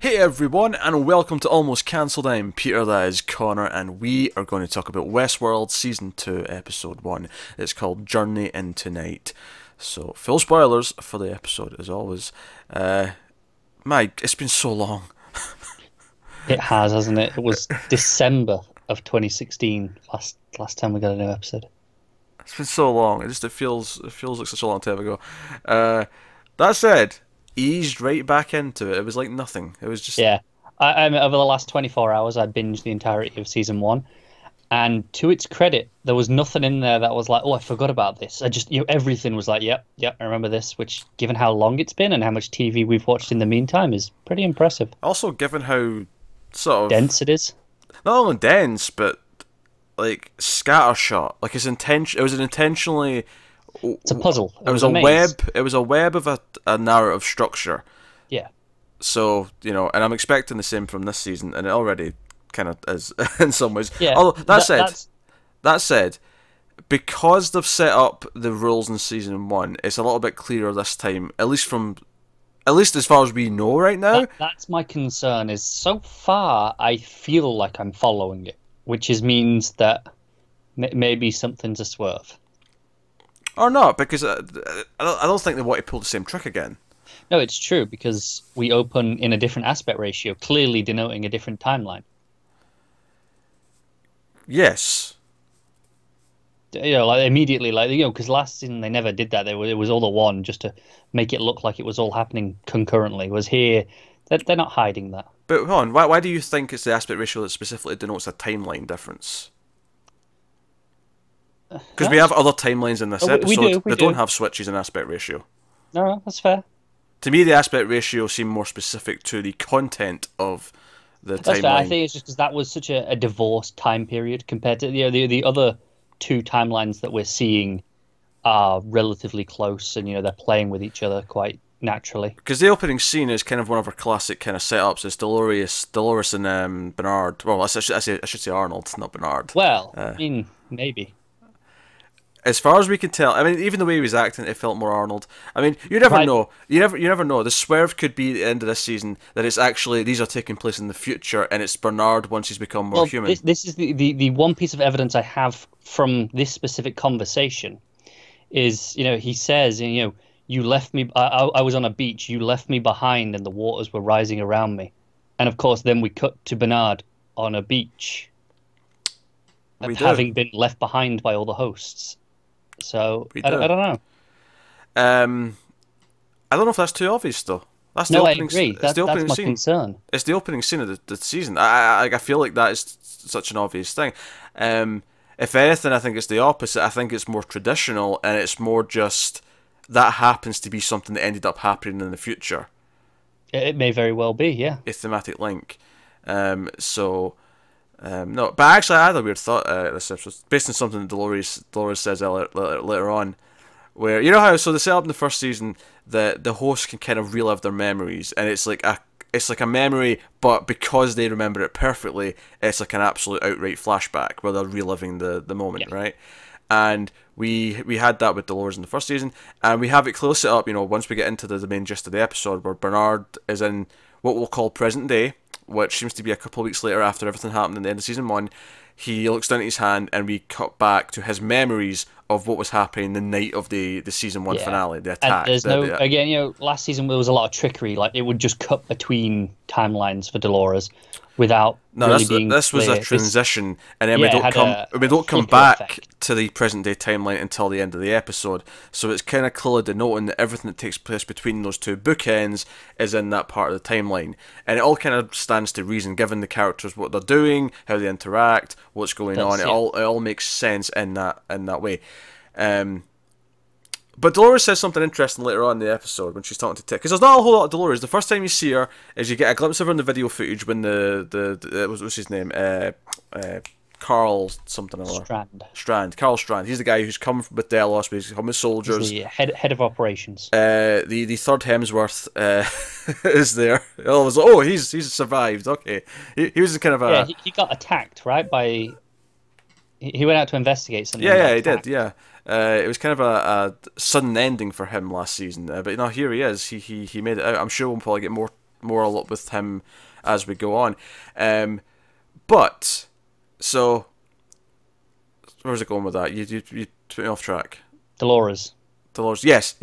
Hey everyone, and welcome to Almost Cancelled. I'm Peter, that is Connor, and we are going to talk about Westworld Season 2, Episode 1. It's called Journey into Night. So, full spoilers for the episode, as always. Mike, it's been so long. It has, hasn't it? It was December of 2016, last time we got a new episode. It's been so long, it feels like such a long time ago. That said, eased right back into it. It was like nothing. It was just... Yeah. I over the last 24 hours, I binged the entirety of Season 1. And to its credit, there was nothing in there that was like, oh, I forgot about this. Everything was like, yep, I remember this, which, given how long it's been and how much TV we've watched in the meantime, is pretty impressive. Also, given how sort of... dense it is. Not only dense, but, like, scattershot. Like, it was an intentionally... It's a puzzle. It was a maze. web. It was a web of a narrative structure. Yeah. So, you know, and I'm expecting the same from this season, and it already kind of is in some ways. Yeah. Although that said, because they've set up the rules in season 1, it's a little bit clearer this time. At least as far as we know right now. That's my concern. Is so far I feel like I'm following it, which means that maybe something's a swerve. Or not, because I don't think they want to pull the same trick again. No, it's true, because we open in a different aspect ratio, clearly denoting a different timeline. Yes. You know, like immediately, like, you know, because last season they never did that. It was all the one, just to make it look like it was all happening concurrently. Was here, they're not hiding that. But hold on, why do you think it's the aspect ratio that specifically denotes a timeline difference? Because we have other timelines in this episode that don't have switches in aspect ratio. No, that's fair. To me, the aspect ratio seemed more specific to the content of the timeline. Fair. I think it's just because that was such a divorced time period compared to the other two timelines that we're seeing are relatively close, and they're playing with each other quite naturally. Because the opening scene is kind of one of our classic kind of setups. It's Dolores and Bernard. Well, I should say Arnold, not Bernard. Well, I mean, maybe. As far as we can tell, I mean, even the way he was acting, it felt more Arnold. I mean, you never know. You never know. The swerve could be at the end of this season that it's actually these are taking place in the future, and it's Bernard once he's become more human. This is the one piece of evidence I have from this specific conversation is, he says, you left me. I was on a beach. You left me behind, and the waters were rising around me. And of course, then we cut to Bernard on a beach, having been left behind by all the hosts. So I don't know. I don't know if that's too obvious though. That's I agree. That's my concern. It's the opening scene of the season. I feel like that is such an obvious thing. If anything, I think it's the opposite. I think it's more traditional, and it's more just that happens to be something that ended up happening in the future. It may very well be, yeah. A thematic link. No, but actually I had a weird thought this episode, based on something that Dolores says later on, where, you know how, so they set up in the first season that the host can kind of relive their memories, and it's like a memory, but because they remember it perfectly, it's like an absolute outright flashback where they're reliving the moment, yeah. Right? And we had that with Dolores in the first season, and we have it close it up, once we get into the main gist of the episode, where Bernard is in what we'll call present day, which seems to be a couple of weeks later after everything happened in the end of season 1. He looks down at his hand, and we cut back to his memories of what was happening the night of the season 1 finale, the attack. And there's again, last season there was a lot of trickery. Like, it would just cut between timelines for Dolores without this was a transition, and then we don't come back to the present day timeline until the end of the episode. So it's kind of clearly denoting that everything that takes place between those two bookends is in that part of the timeline, and it all kind of stands to reason given the characters, what they're doing, how they interact, what's going on. It all makes sense in that way. But Dolores says something interesting later on in the episode when she's talking to Tick, because there's not a whole lot of Dolores. The first time you see her is you get a glimpse of her in the video footage when what's his name, Carl something or other. Carl Strand. He's the guy who's come with Delos, he's come with soldiers. He's the head of operations. The third Hemsworth is there. He's survived. Okay, he was kind of a he got attacked, right, by. He went out to investigate something. Yeah, he did. Yeah, it was kind of a sudden ending for him last season. But here he is. He made it out. I'm sure we'll probably get more more a lot with him as we go on. But so where's it going with that? You put me off track. Dolores. Yes.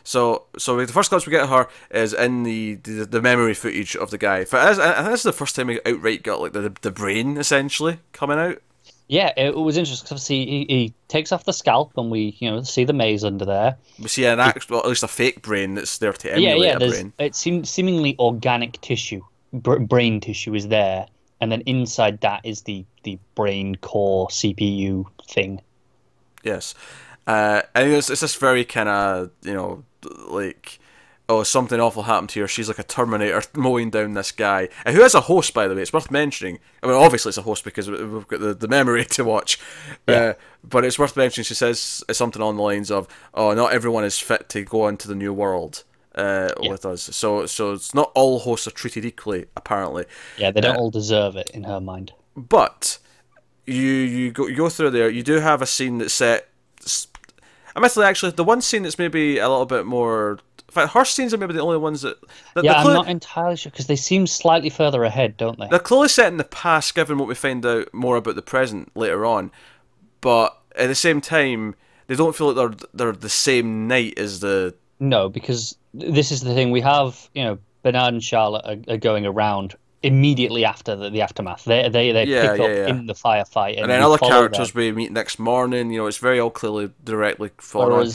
So the first glimpse we get of her is in the memory footage of the guy. I think this is the first time we outright got like the brain essentially coming out. Yeah, it was interesting because obviously he takes off the scalp and we see the maze under there. We see an actual, at least a fake brain that's there to emulate a brain. It seems seemingly organic tissue, brain tissue is there, and then inside that is the brain core CPU thing. Yes. And it's this very kind of, like, oh, something awful happened to her. She's like a Terminator mowing down this guy. And who is a host, by the way. It's worth mentioning. I mean, obviously it's a host because we've got the memory to watch. Yeah. But it's worth mentioning. She says something on the lines of, oh, not everyone is fit to go into the new world with us. So it's not all hosts are treated equally, apparently. Yeah, they don't all deserve it in her mind. But you go through there. You do have a scene that's set... Admittedly, actually, the one scene that's maybe a little bit more... In fact, her scenes are maybe the only ones that... I'm not entirely sure, because they seem slightly further ahead, don't they? They're clearly set in the past, given what we find out more about the present later on. But at the same time, they don't feel like they're the same night as the... No, because this is the thing. We have, Bernard and Charlotte are going around immediately after the aftermath. They pick up in the firefight. And then other characters we meet next morning, it's very all clearly directly following.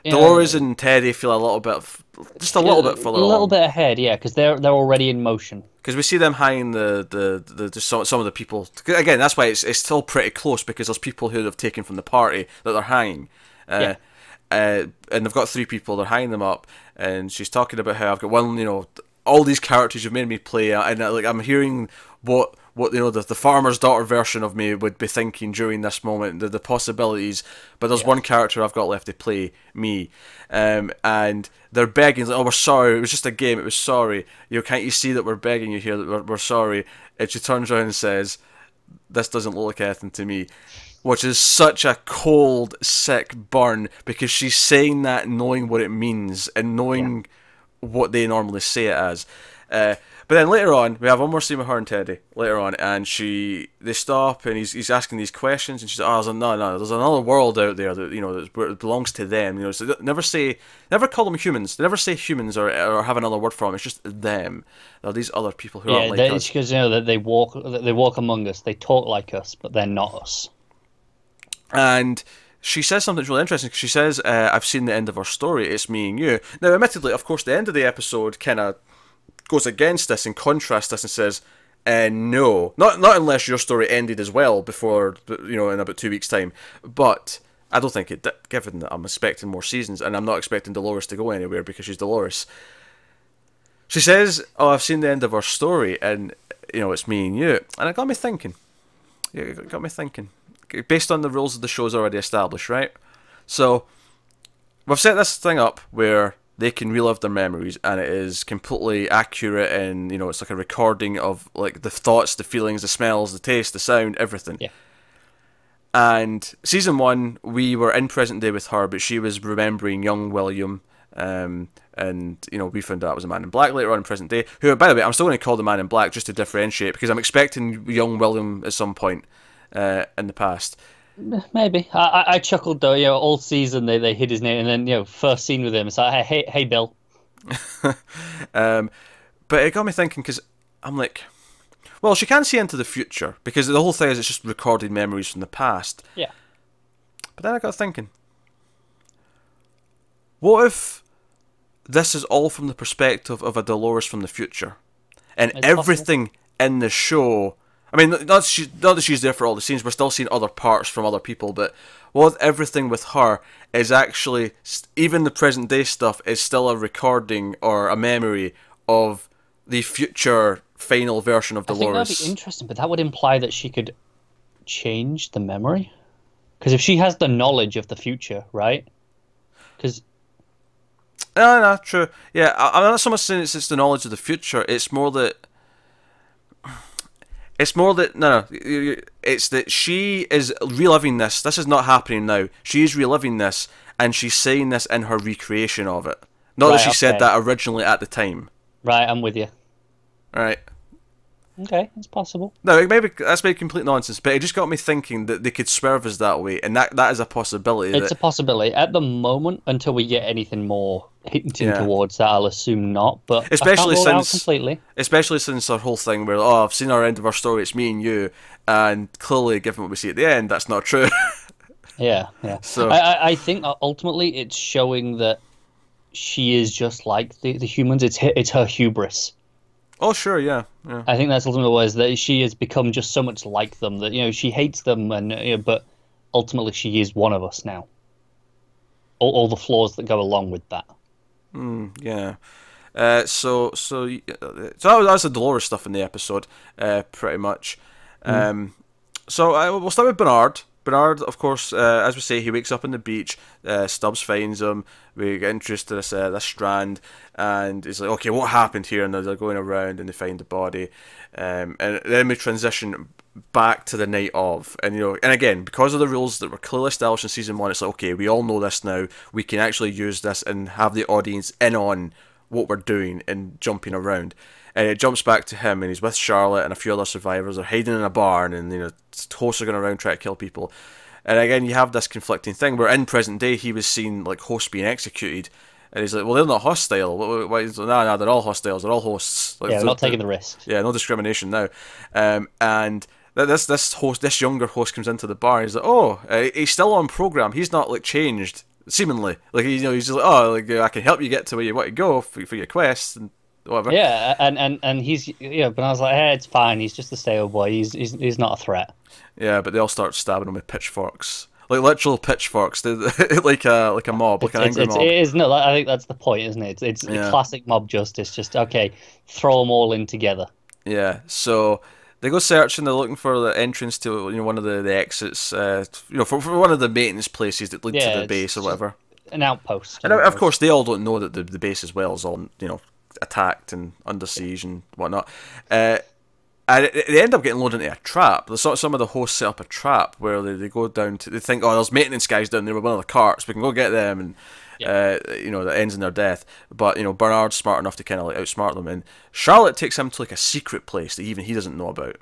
Dolores and Teddy feel a little bit further along. A little bit ahead, yeah, because they're already in motion. Because we see them hanging some of the people. Again, that's why it's still pretty close, because there's people who they've taken from the party that they're hanging. And they've got 3 people, they're hanging them up, and she's talking about how I've got one, all these characters you've made me play, and like I'm hearing what the farmer's daughter version of me would be thinking during this moment, the possibilities. But there's one character I've got left to play, me, and they're begging, like, oh, we're sorry, it was just a game, it was sorry, can't you see that we're begging you here, that we're sorry? And she turns around and says, this doesn't look like anything to me. Which is such a cold, sick burn, because she's saying that knowing what it means and knowing what they normally say it as. But then later on, we have one more scene with her and Teddy later on, and they stop, and he's asking these questions, and she's like, oh, no, there's another world out there that that belongs to them. So never call them humans. They never say humans or have another word for them. It's just them. There are these other people who aren't like us. Because that they walk among us. They talk like us, but they're not us. And she says something really interesting, because she says, I've seen the end of our story, it's me and you. Now, admittedly, of course, the end of the episode kind of goes against this and contrasts this and says, no. Not unless your story ended as well before, in about 2 weeks' time. But I don't think it did, given that I'm expecting more seasons, and I'm not expecting Dolores to go anywhere because she's Dolores. She says, oh, I've seen the end of our story, and, it's me and you. And it got me thinking. Based on the rules of the show's already established, right? So, we've set this thing up where they can relive their memories, and it is completely accurate, and, it's like a recording of, like, the thoughts, the feelings, the smells, the taste, the sound, everything. Yeah. And season 1, we were in present day with her, but she was remembering young William, and, we found out it was a man in black later on in present day, who, by the way, I'm still going to call the man in black just to differentiate, because I'm expecting young William at some point. In the past, maybe I chuckled though. All season they hid his name, and then first scene with him, it's like, hey Bill. But it got me thinking, because I'm like, well, she can see into the future, because the whole thing is it's just recorded memories from the past. Yeah. But then I got thinking, what if this is all from the perspective of a Dolores from the future, and it's everything possible in the show? I mean, not that she's there for all the scenes, we're still seeing other parts from other people, but what if everything with her is actually, even the present day stuff, is still a recording or a memory of the future final version of Dolores? I think that'd be interesting, but that would imply that she could change the memory? Because if she has the knowledge of the future, right? Because... No, true. Yeah, I'm not so much saying it's the knowledge of the future, it's more that... It's that she is reliving this. This is not happening now. She is reliving this, and she's saying this in her recreation of it. Not that she said that originally at the time. Right, I'm with you. Right. Okay, it's possible. No, maybe that's maybe complete nonsense, but it just got me thinking that they could swerve us that way, and that is a possibility. It's a possibility. At the moment, until we get anything more hinting Yeah. towards that, I'll assume not. But I can't Especially rule it out since, completely. especially since our whole thing where I've seen our end of our story, it's me and you, and clearly, given what we see at the end, that's not true. Yeah, yeah. So I think ultimately it's showing that she is just like the humans. It's her hubris. oh sure, yeah, yeah. I think that's ultimately what it is, that she has become just so much like them that she hates them, and but ultimately she is one of us now. All the flaws that go along with that. Yeah. So that's the Dolores stuff in the episode, pretty much. We'll start with Bernard. Bernard, of course, as we say, he wakes up on the beach. Stubbs finds him. We get introduced to this strand, and he's like, "Okay, what happened here?" And they're going around, and they find the body, and then we transition back to the night of, and and again, because of the rules that were clearly established in season 1, it's like, okay, we all know this now. We can actually use this and have the audience in on what we're doing and jumping around. And it jumps back to him, and he's with Charlotte and a few other survivors. They're hiding in a barn, and hosts are going around trying to kill people. And again, you have this conflicting thing where in present day he was seen like hosts being executed, and he's like, well, they're not hostile. No, they're all hostiles. They're all hosts. Like, Yeah, they're not taking the risk. Yeah, no discrimination now. And this younger host comes into the bar. He's like, oh, he's still on program. He's not like changed seemingly. Like he's just like, oh, like I can help you get to where you want to go for your quest and whatever. Yeah, and he's but I was like, hey, it's fine. He's just a stale boy. He's not a threat. Yeah, but they all start stabbing him with pitchforks, like literal pitchforks, like a mob, like an angry mob. It is no. I think that's the point, isn't it? It's classic mob justice. Just okay, throw them all in together. Yeah, so they go searching. They're looking for the entrance to one of the exits. For one of the maintenance places that lead to the base or whatever. An outpost. And of course, they all don't know that the base as well is all attacked and under siege and whatnot. And they end up getting loaded into a trap. Some of the hosts set up a trap where they go down to. They think, oh, there's maintenance guys down there with one of the carts. We can go get them, and that ends in their death. But Bernard's smart enough to kind of like outsmart them, and Charlotte takes him to like a secret place that even he doesn't know about.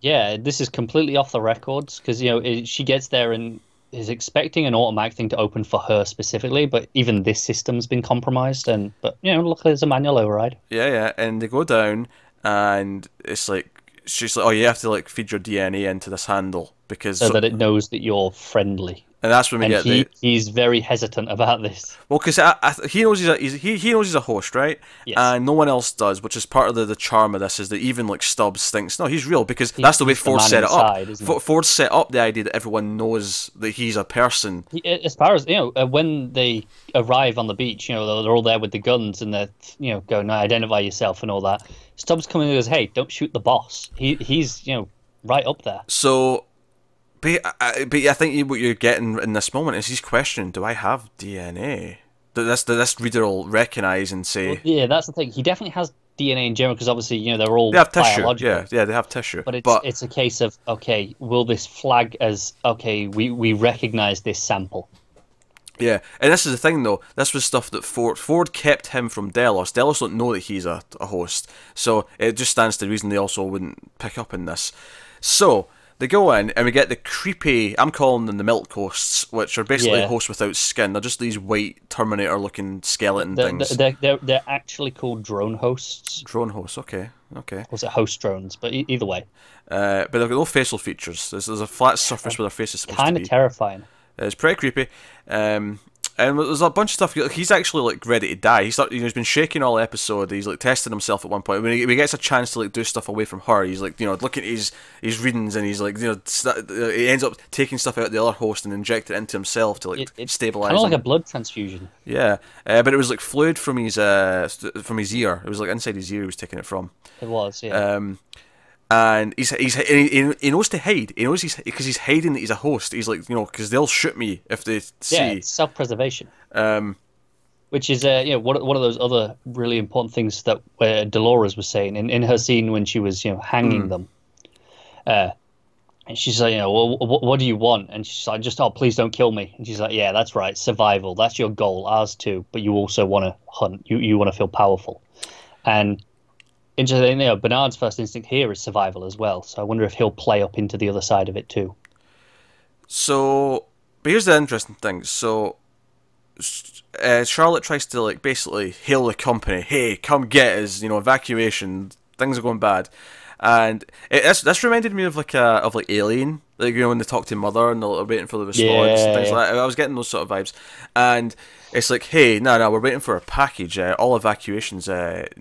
Yeah, this is completely off the records because she gets there and is expecting an automatic thing to open for her specifically, but even this system's been compromised. But luckily there's a manual override. Yeah, and they go down, and it's like. She's like, oh, you have to like feed your DNA into this handle because so that it knows that you're friendly. And that's when we get he's very hesitant about this. Well, because he knows he knows he's a host, right? Yes. And no one else does, which is part of the charm of this, is that even like Stubbs thinks, no, he's real, because that's the way Ford set it up. Ford set up the idea that everyone knows that he's a person. As far as when they arrive on the beach, they're all there with the guns and they're going, no, identify yourself and all that. Stubbs comes in and goes, hey, don't shoot the boss. He's right up there. So. But I think what you're getting in this moment is he's questioning, do I have DNA? That this reader will recognise and say... Well, yeah, that's the thing. He definitely has DNA in general, because obviously, they're all they have tissue. biological. Yeah, they have tissue. But it's a case of, okay, will this flag as, okay, we recognise this sample? Yeah, and this is the thing, though. This was stuff that Ford kept him from Delos. Delos don't know that he's a host. So it just stands to reason they also wouldn't pick up on this. So... They go in, and we get the creepy, I'm calling them the milk hosts, which are basically hosts without skin. They're just these white Terminator-looking skeleton things. They're actually called drone hosts. Drone hosts, okay. Or is it host drones? But either way. But they've got no facial features. There's a flat surface where their face is supposed to be. Kind of terrifying. It's pretty creepy. And there's a bunch of stuff. He's actually like ready to die. He's been shaking all episode. He's like testing himself at one point. When he gets a chance to like do stuff away from her, he's like looking at his readings, and he's like he ends up taking stuff out of the other host and inject it into himself to like stabilize. Kind of like a blood transfusion. Yeah, but it was like fluid from his ear. It was like inside his ear he was taking it from. It was, yeah. And he knows to hide. He knows because he's hiding that he's a host. He's like, because they'll shoot me if they see. Yeah, it's self-preservation. Which is one of those other really important things that Dolores was saying in her scene when she was hanging them. And she's like, well, what do you want? And she's like, just please don't kill me. And she's like, yeah, that's right, survival. That's your goal, ours too. But you also want to hunt. You want to feel powerful, and interesting. Bernard's first instinct here is survival as well. So I wonder if he'll play up into the other side of it too. So, but here's the interesting thing. So, Charlotte tries to like basically hail the company. Hey, come get us! Evacuation. Things are going bad, and this reminded me of like Alien. Like when they talk to Mother and they're waiting for the response and things like that. I was getting those sort of vibes, and it's like, hey, no, we're waiting for a package. All evacuations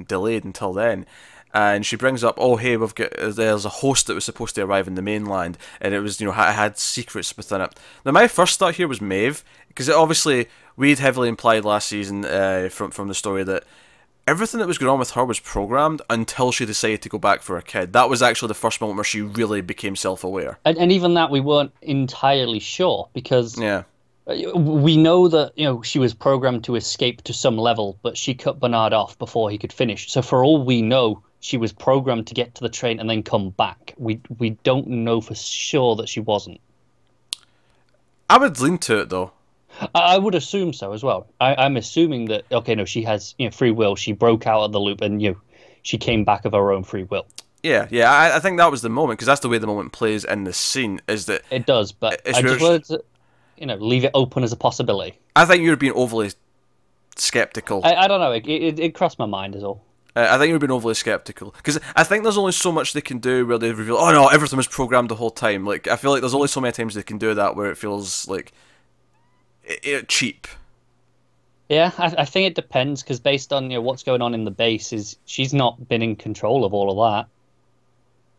delayed until then. And she brings up, oh hey, there's a host that was supposed to arrive in the mainland, and it was had secrets within it. Now my first thought here was Maeve, because obviously we'd heavily implied last season from the story that everything that was going on with her was programmed until she decided to go back for her kid. That was actually the first moment where she really became self-aware. And even that we weren't entirely sure, because yeah. We know that she was programmed to escape to some level, but she cut Bernard off before he could finish. So for all we know, she was programmed to get to the train and then come back. We don't know for sure that she wasn't. I would lean to it though. I would assume so as well. I'm assuming that she has free will. She broke out of the loop and she came back of her own free will. Yeah. I think that was the moment, because that's the way the moment plays in the scene. Is that it does? But I just wanted to leave it open as a possibility. I think you're being overly skeptical. I don't know. It crossed my mind as all. I think you're being overly skeptical, because I think there's only so much they can do where they reveal, oh no, everything was programmed the whole time. Like, I feel like there's only so many times they can do that where it feels like cheap. Yeah, I think it depends, because based on what's going on in the base, is she's not been in control of all of that.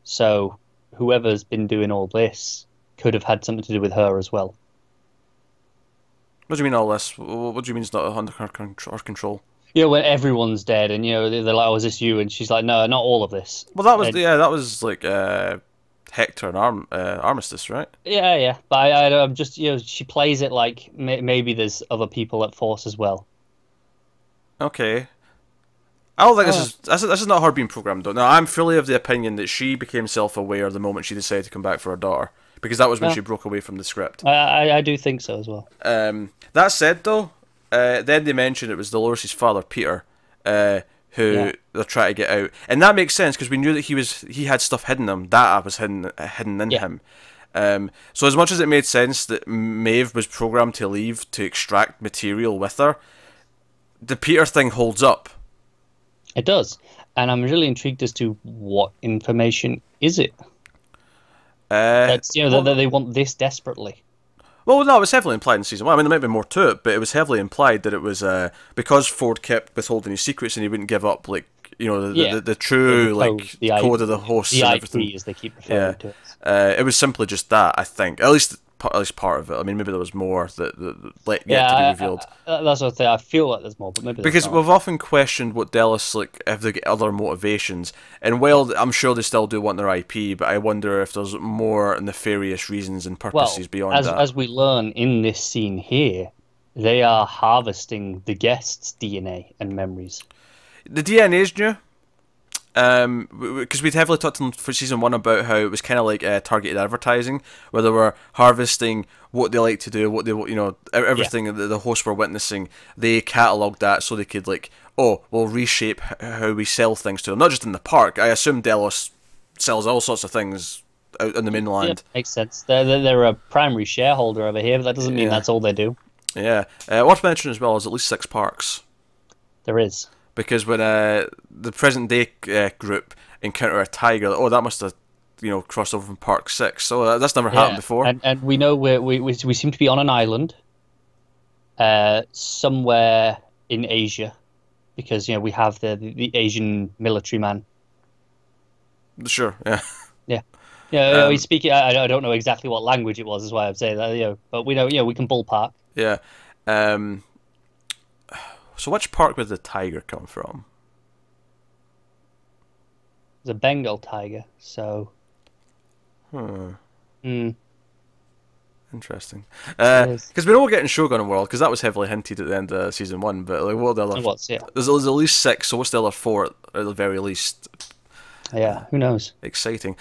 So whoever's been doing all this could have had something to do with her as well. What do you mean all this? What do you mean it's not under her control? When everyone's dead and they're like, "Oh, is this you?" And she's like, "No, not all of this." Well, that was like Hector and Armistice, right? Yeah. But I'm just she plays it like maybe there's other people at force as well. Okay. I don't think this is not her being programmed though. No, I'm fully of the opinion that she became self-aware the moment she decided to come back for her daughter, because that was when she broke away from the script. I do think so as well. That said though, then they mentioned it was Dolores' father, Peter, who they're trying to get out, and that makes sense because we knew that he had stuff hidden in him. That was hidden in him. So as much as it made sense that Maeve was programmed to leave to extract material with her, the Peter thing holds up. It does, and I'm really intrigued as to what information is it. That's that they want this desperately. Well, no, it was heavily implied in season 1. I mean, there might be more to it, but it was heavily implied that it was because Ford kept withholding his secrets and he wouldn't give up, like, the true code of the hosts and everything. IP, as they keep referring to it. It was simply just that, I think. At least part of it. I mean, maybe there was more that yet to be revealed. That's what I say. I feel like there's more, but maybe because we've often questioned what Delos, like, if they get other motivations. And while I'm sure they still do want their IP, but I wonder if there's more nefarious reasons and purposes beyond that. As we learn in this scene here, they are harvesting the guests' DNA and memories. The DNA is new. Because we'd heavily talked for season 1 about how it was kind of like targeted advertising, where they were harvesting what they like to do, what they everything that the hosts were witnessing. They catalogued that so they could we'll reshape how we sell things to them, not just in the park. I assume Delos sells all sorts of things out in the mainland. Yeah, makes sense. They're a primary shareholder over here, but that doesn't mean that's all they do. Yeah. Worth mentioning as well is at least 6 parks. There is. Because when the present day group encounter a tiger, that must have crossed over from Park 6. So that's never happened before. And we know we seem to be on an island, somewhere in Asia, because we have the Asian military man. Sure. Yeah. Yeah. We speak. I don't know exactly what language it was. Is why I'm saying that. But we know. We can ballpark. Yeah. So which park would the tiger come from? It's a Bengal tiger, so... Interesting. Because we know we're getting Shogun World, because that was heavily hinted at the end of season 1, but like, what are the other... There's at least 6, so what's the other 4 at the very least? Yeah, who knows? Exciting.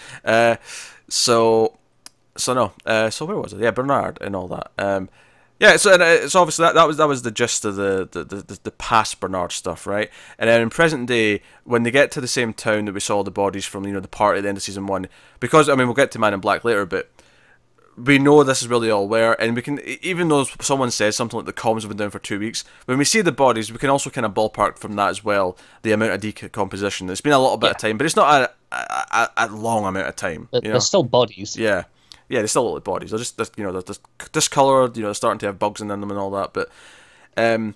So where was it? Yeah, Bernard and all that. Yeah, so and it's obviously that was the gist of the past Bernard stuff, right? And then in present day, when they get to the same town that we saw the bodies from, the party at the end of season 1, because I mean we'll get to Man in Black later, but we know this is where they all were, and we can, even though someone says something like the comms have been down for 2 weeks, when we see the bodies, we can also kind of ballpark from that as well the amount of decomposition. It's been a little bit of time, but it's not a long amount of time. They're still bodies. Yeah. Yeah, they still look like bodies. They're just they're discolored. They're starting to have bugs in them and all that. But, and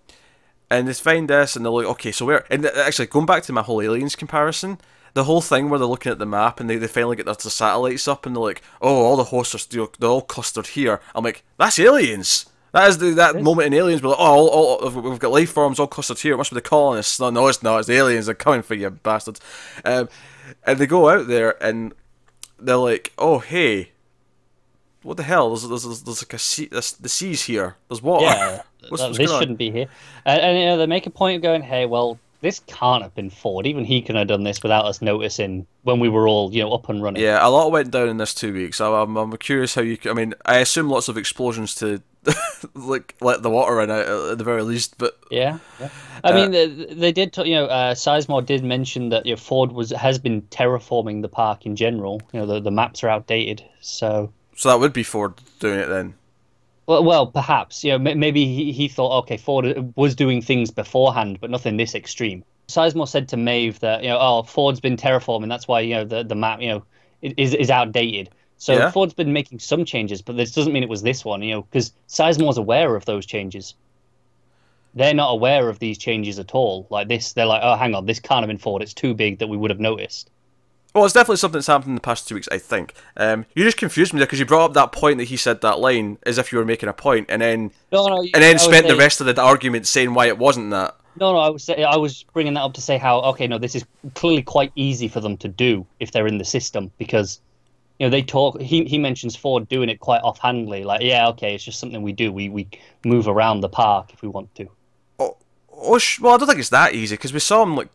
they find this and they're like, okay, so where? And actually, going back to my whole aliens comparison, the whole thing where they're looking at the map and they finally get their satellites up and they're like, oh, all the hosts are they're all clustered here. I'm like, that's aliens. That is that moment in Aliens where like, oh, we've got life forms all clustered here. It must be the colonists. No, it's not. It's the aliens. They're coming for you, bastards. And they go out there and they're like, oh, hey. What the hell? There's like a sea, the seas here. There's water. Yeah, this shouldn't be here. And they make a point of going, hey, well, this can't have been Ford. Even he couldn't have done this without us noticing when we were all, up and running. Yeah, a lot went down in this 2 weeks. I'm curious how you. I mean, I assume lots of explosions to like let the water in at the very least. But yeah. I mean, they did. Sizemore did mention that Ford has been terraforming the park in general. The maps are outdated, so. So that would be Ford doing it then. Well, perhaps. Maybe he thought, okay, Ford was doing things beforehand, but nothing this extreme. Sizemore said to Maeve that Ford's been terraforming. That's why the map is outdated. So Ford's been making some changes, but this doesn't mean it was this one. Because Sizemore's aware of those changes. They're not aware of these changes at all. Like this, they're like, oh, hang on, this can't have been Ford. It's too big that we would have noticed. Well, it's definitely something that's happened in the past 2 weeks, I think. You just confused me there because you brought up that point that he said that line as if you were making a point, and then spent the rest of the argument saying why it wasn't that. No, I was bringing that up to say how this is clearly quite easy for them to do if they're in the system because they talk. He mentions Ford doing it quite offhandedly, like it's just something we do. We move around the park if we want to. Well, I don't think it's that easy because we saw him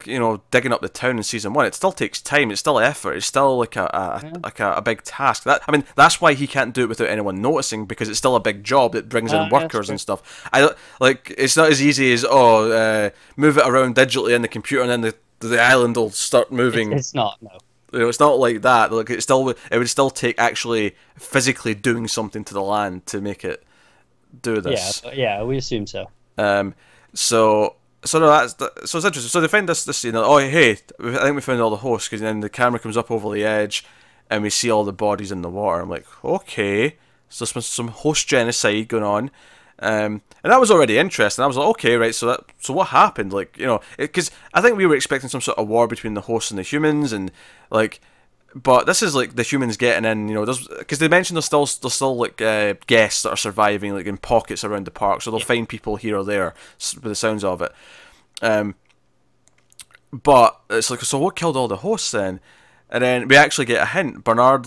digging up the town in season 1. It still takes time. It's still effort. It's still like a big task. That's why he can't do it without anyone noticing because it's still a big job that brings in workers and stuff. It's not as easy as move it around digitally in the computer and then the island will start moving. It's not, no. It's not like that. Like it would still take actually physically doing something to the land to make it do this. Yeah, we assume so. So it's interesting. So they find this scene. Oh, hey, I think we found all the hosts because then the camera comes up over the edge, and we see all the bodies in the water. I'm like, okay, so there's some host genocide going on, and that was already interesting. I was like, okay, right. So what happened? Because I think we were expecting some sort of war between the hosts and the humans, and but this is like the humans getting in, because they mentioned there's still like guests that are surviving like in pockets around the park, so they'll find people here or there, with the sounds of it. But it's like, so what killed all the hosts then? And then we actually get a hint. Bernard,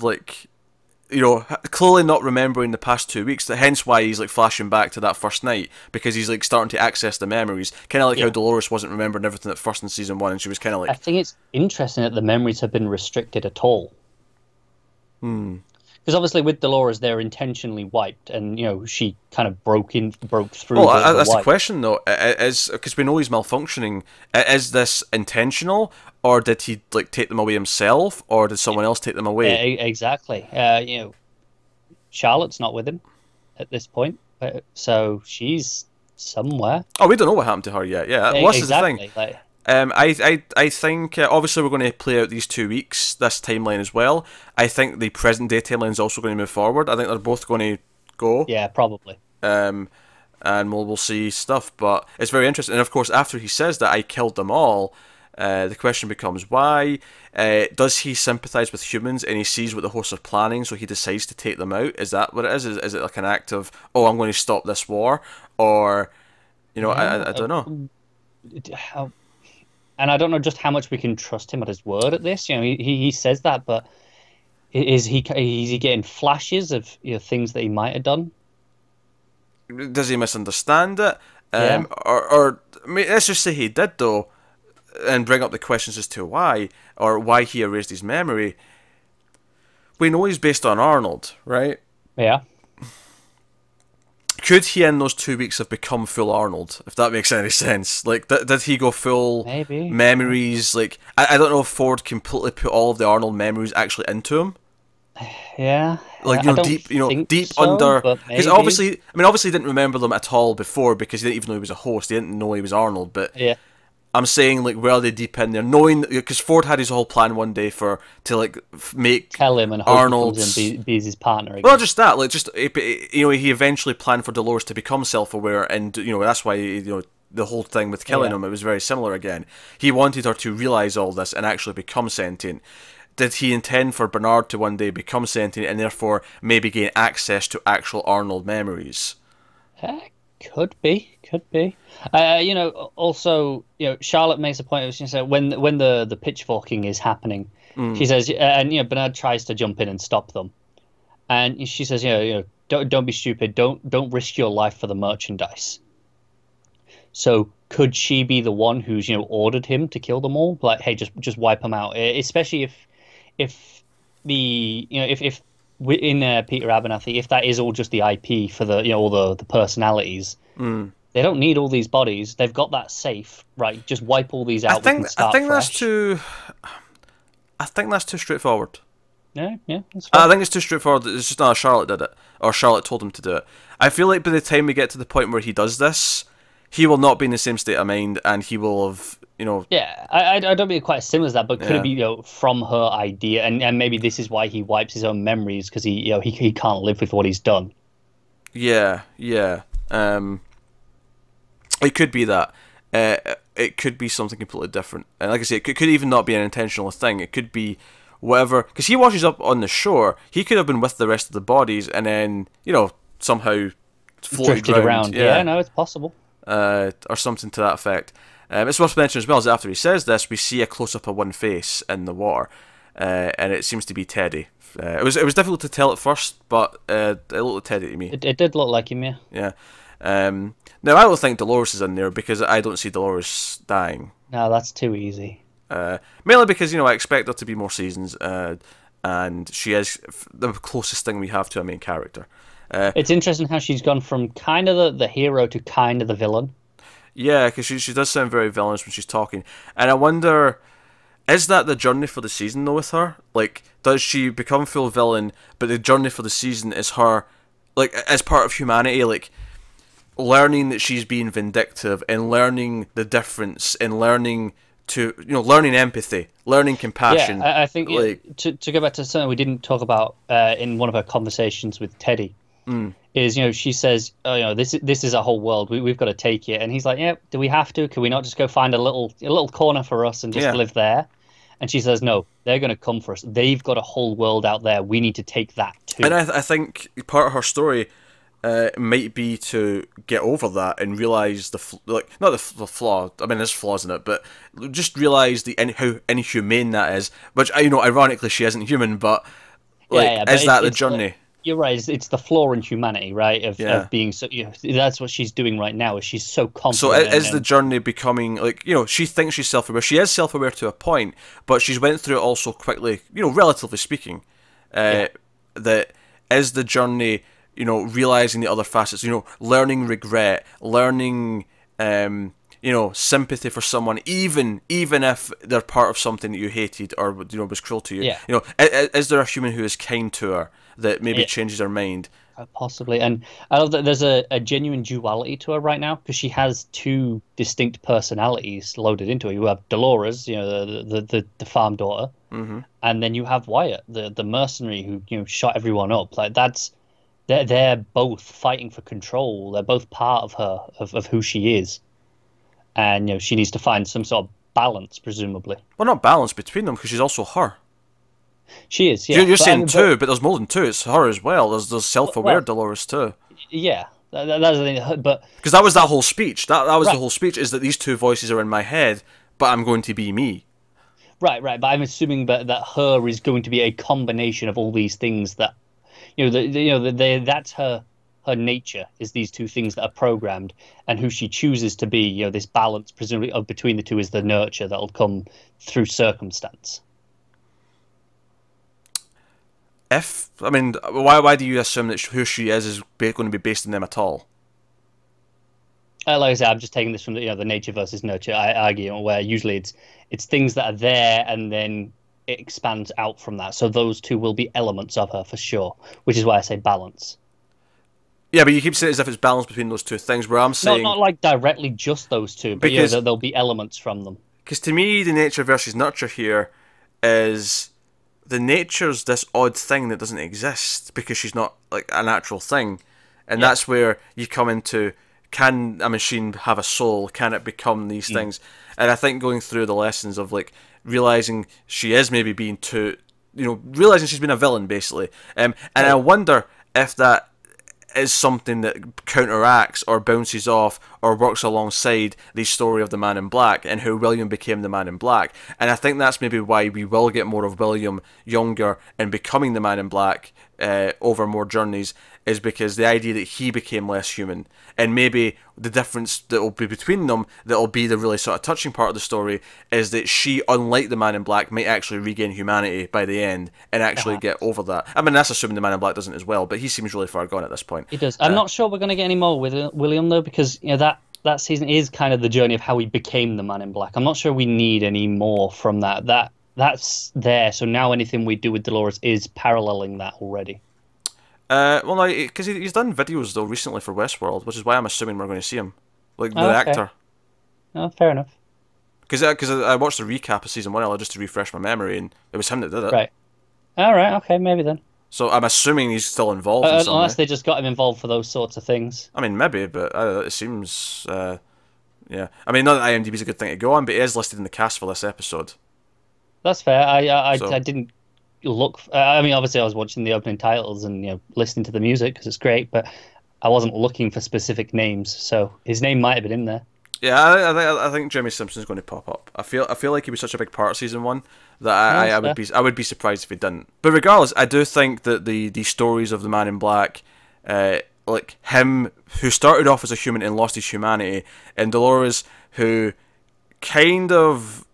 clearly not remembering the past 2 weeks, hence why he's like flashing back to that first night, because he's like starting to access the memories, kind of like how Dolores wasn't remembering everything at first in season 1, and she was kind of like, I think it's interesting that the memories have been restricted at all. Because obviously with Dolores they're intentionally wiped, and she kind of broke through. Well, that's the question though, is because we know he's malfunctioning. Is this intentional, or did he take them away himself, or did someone else take them away? Exactly. Charlotte's not with him at this point, so she's somewhere. Oh, we don't know what happened to her yet. Yeah, well, this is the thing. I think obviously we're going to play out these 2 weeks, this timeline as well. I think the present day timeline is also going to move forward. I think they're both going to go. Yeah, probably. And we'll see stuff, but it's very interesting. And of course, after he says that I killed them all, the question becomes why. Does he sympathise with humans and he sees what the hosts are planning, so he decides to take them out? Is that what it is? Is it like an act of, oh, I'm going to stop this war, or I don't know. And I don't know just how much we can trust him at his word at this. He says that, but is he getting flashes of things that he might have done? Does he misunderstand it? Or I mean, let's just say he did though, and bring up the questions as to why, or why he erased his memory. We know he's based on Arnold, right? Yeah. could he in those 2 weeks have become full Arnold, if that makes any sense? Like, did he go full Maybe memories? Like, I don't know if Ford completely put all of the Arnold memories actually into him. Yeah, Like, I don't deep, think deep so, under, but because maybe. obviously, I mean, obviously he didn't remember them at all before because he didn't even know he was a host. He didn't know he was Arnold, but Yeah, I'm saying, like, where are they deep in there, knowing, because Ford had his whole plan one day to like make tell him and hope Arnold's. he comes in, be his partner again. Well, not just that, like, just he eventually planned for Dolores to become self-aware, and that's why the whole thing with killing Yeah. him, it was very similar again. He wanted her to realize all this and actually become sentient. Did he intend for Bernard to one day become sentient and therefore maybe gain access to actual Arnold memories? Could be, could be. Also, Charlotte makes a point of she said when the pitchforking is happening, she says, and Bernard tries to jump in and stop them, and she says, don't be stupid, don't risk your life for the merchandise. So could she be the one who's ordered him to kill them all? Like, hey, just wipe them out. Especially if the if in Peter Abernathy, if that is all just the IP for the all the personalities, they don't need all these bodies. They've got that safe, right? Just wipe all these out. I think fresh. that's too straightforward. Yeah, that's fine. I think it's too straightforward. It's just not Charlotte did it, or Charlotte told him to do it. I feel like by the time we get to the point where he does this, he will not be in the same state of mind, and he will have, Yeah, I don't mean quite as similar as that, but could Yeah. it be from her idea, and maybe this is why he wipes his own memories because he can't live with what he's done. Yeah. It could be that. It could be something completely different, and like I say, it could even not be an intentional thing. It could be whatever, because he washes up on the shore. He could have been with the rest of the bodies, and then somehow floated Drifted around. Yeah, no, it's possible. Or something to that effect. It's worth mentioning as well is after he says this, we see a close up of one face in the water, and it seems to be Teddy. It was difficult to tell at first, but it looked like Teddy to me. It did look like him, yeah. Yeah. Now I don't think Dolores is in there because I don't see Dolores dying. No, that's too easy. Mainly because I expect there to be more seasons, and she is the closest thing we have to a main character. It's interesting how she's gone from kind of the hero to kind of the villain. Yeah, because she does sound very villainous when she's talking, and I wonder, is that the journey for the season though with her? Like, does she become full villain, but the journey for the season is her, like, as part of humanity, like, learning that she's being vindictive and learning the difference and learning to, learning empathy, learning compassion. Yeah, I think like, to go back to something we didn't talk about in one of her conversations with Teddy. Is she says, oh, this is a whole world, we've got to take it, and he's like, yeah, do we have to? Can we not just go find a little corner for us and just live there? And she says, no, they're going to come for us. They've got a whole world out there. We need to take that too. And I think part of her story might be to get over that and realize not the flaw. I mean, there's flaws in it, but just realize how inhumane that is. Which ironically, she isn't human, but is that the journey? You're right. It's the flaw in humanity, right? Of being so. That's what she's doing right now. Is she's so confident. So is the journey becoming she thinks she's self-aware. She is self-aware to a point, but she's went through it all so quickly. Relatively speaking, that is the journey. Realizing the other facets. Learning regret, learning sympathy for someone, even if they're part of something that you hated or was cruel to you. Yeah. Is there a human who is kind to her that maybe changes her mind? Possibly, and I love that there's a genuine duality to her right now because she has two distinct personalities loaded into her. You have Dolores, the farm daughter, and then you have Wyatt, the mercenary who shot everyone up. Like they're both fighting for control. They're both part of her of who she is. And she needs to find some sort of balance, presumably. Well, not balance between them, because she's also her. She is, yeah. You're saying two, but there's more than two. It's her as well. There's self-aware Dolores too. Yeah, that's the thing. But because that was that whole speech. That was the whole speech. Is that these two voices are in my head, but I'm going to be me. Right. But I'm assuming that her is going to be a combination of all these things that, that's her. Her nature is these two things that are programmed, and who she chooses to be, this balance, presumably, between the two is the nurture that'll come through circumstance. Why do you assume that who she is going to be based on them at all? Like I said, I'm just taking this from the nature versus nurture argument, where usually it's things that are there and then it expands out from that. So those two will be elements of her for sure, which is why I say balance. Yeah, but you keep saying it as if it's balanced between those two things, where I'm saying... Not like directly just those two, but because there'll be elements from them. Because to me, the nature versus nurture here is the nature's this odd thing that doesn't exist because she's not like a natural thing, and that's where you come into, can a machine have a soul? Can it become these things? And I think going through the lessons of like realizing she is maybe being too, realizing she's been a villain basically, and I wonder if that is something that counteracts or bounces off or works alongside the story of the Man in Black and how William became the Man in Black. And I think that's maybe why we will get more of William younger and becoming the Man in Black over more journeys, is because the idea that he became less human, and maybe the difference that will be between them, that will be the really sort of touching part of the story, is that she, unlike the Man in Black, might actually regain humanity by the end and actually get over that. I mean, that's assuming the Man in Black doesn't as well, but he seems really far gone at this point. He does. I'm not sure we're going to get any more with William though, because that season is kind of the journey of how he became the Man in Black. I'm not sure we need any more from that. That's there. So now anything we do with Dolores is paralleling that already. Well, no, because he's done videos though recently for Westworld, which is why I'm assuming we're going to see him, like the actor. Oh, fair enough. Because I watched the recap of season 1 just to refresh my memory, and it was him that did it. Right. All right. Okay. Maybe then. So I'm assuming he's still involved in some unless way. they just got him involved for those sorts of things. I mean, maybe, but it seems... yeah. I mean, not that IMDb's a good thing to go on, but he is listed in the cast for this episode. That's fair. I didn't look... I mean, obviously I was watching the opening titles and listening to the music because it's great, but I wasn't looking for specific names, so his name might have been in there. Yeah, I think Jimmy Simpson's going to pop up. I feel like he was such a big part of season 1 that I would be surprised if he didn't. But regardless, I do think that the stories of the Man in Black, like him who started off as a human and lost his humanity, and Dolores who kind of